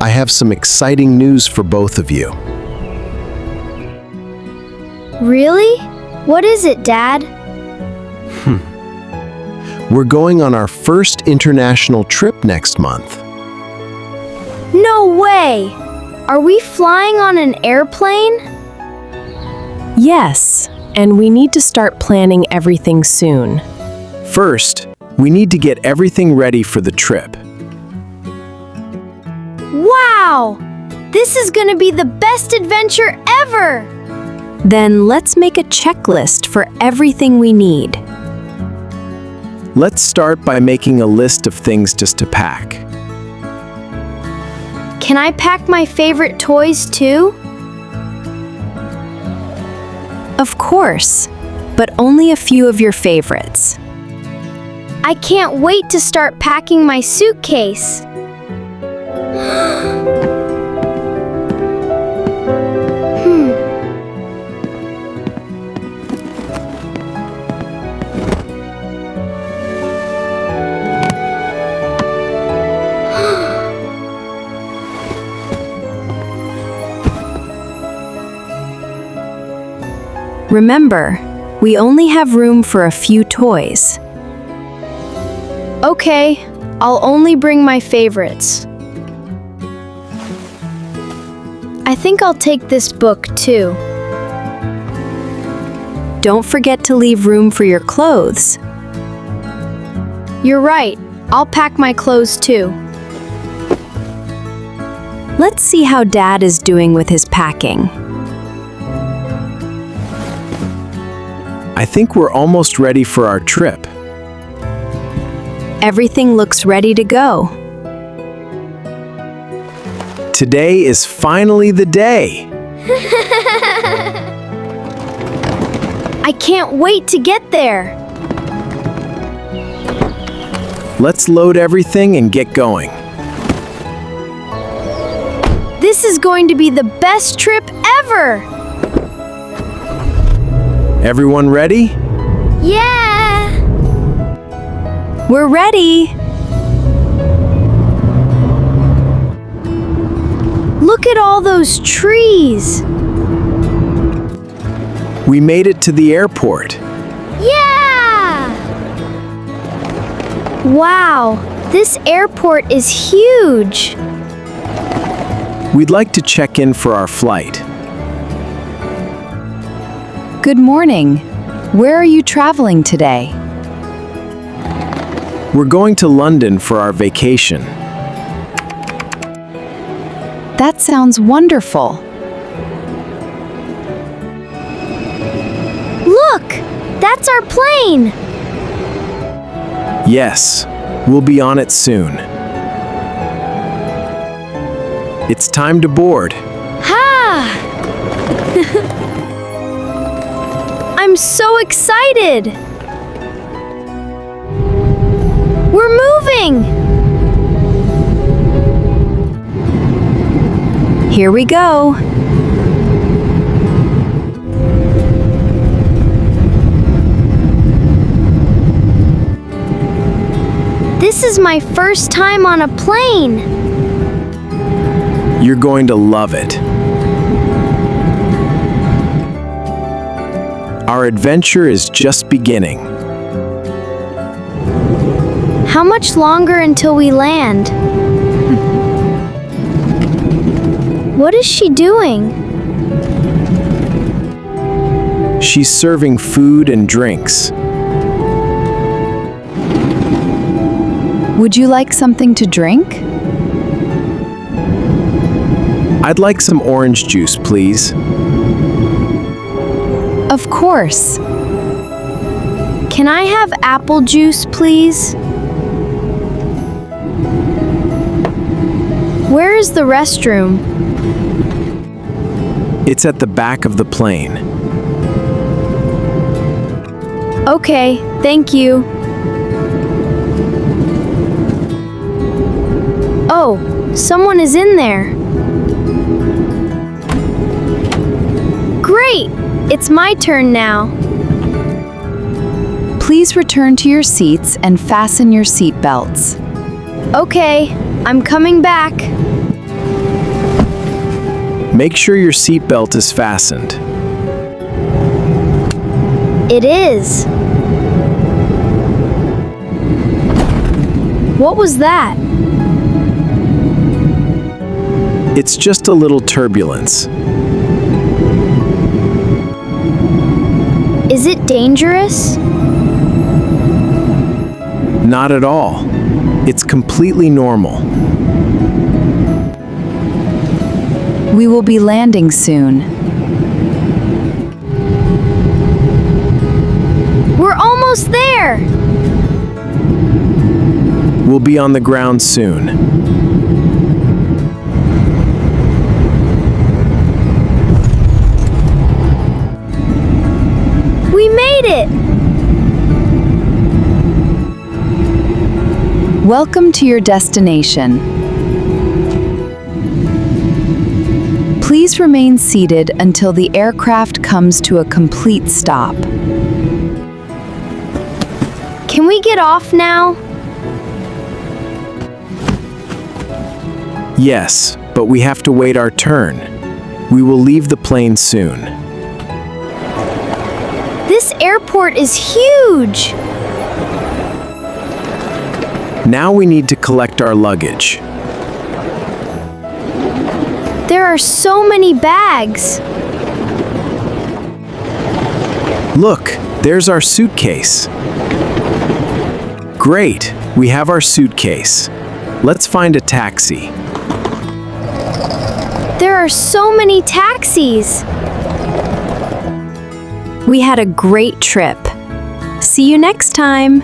I have some exciting news for both of you. Really? What is it, Dad? We're going on our first international trip next month. No way! Are we flying on an airplane? Yes, and we need to start planning everything soon. First, we need to get everything ready for the trip. Wow! This is gonna be the best adventure ever! Then let's make a checklist for everything we need. Let's start by making a list of things just to pack. Can I pack my favorite toys too? Of course, but only a few of your favorites. I can't wait to start packing my suitcase. Remember, we only have room for a few toys. Okay, I'll only bring my favorites. I think I'll take this book too. Don't forget to leave room for your clothes. You're right, I'll pack my clothes too. Let's see how Dad is doing with his packing. I think we're almost ready for our trip. Everything looks ready to go. Today is finally the day. I can't wait to get there. Let's load everything and get going. This is going to be the best trip ever! Everyone ready? Yeah! We're ready! Look at all those trees! We made it to the airport. Yeah! Wow, this airport is huge! We'd like to check in for our flight. Good morning. Where are you traveling today? We're going to London for our vacation. That sounds wonderful. Look! That's our plane! Yes, we'll be on it soon. It's time to board. Ha! I'm so excited! We're moving! Here we go! This is my first time on a plane! You're going to love it. Our adventure is just beginning. How much longer until we land? What is she doing? She's serving food and drinks. Would you like something to drink? I'd like some orange juice, please. Of course. Can I have apple juice, please? Where is the restroom? It's at the back of the plane. Okay, thank you. Oh, someone is in there. Great! It's my turn now. Please return to your seats and fasten your seat belts. Okay, I'm coming back. Make sure your seatbelt is fastened. It is. What was that? It's just a little turbulence. Is it dangerous? Not at all. It's completely normal. We will be landing soon. We're almost there! We'll be on the ground soon. We made it! Welcome to your destination. Please remain seated until the aircraft comes to a complete stop. Can we get off now? Yes, but we have to wait our turn. We will leave the plane soon. This airport is huge! Now we need to collect our luggage. There are so many bags. Look, there's our suitcase. Great, we have our suitcase. Let's find a taxi. There are so many taxis. We had a great trip. See you next time.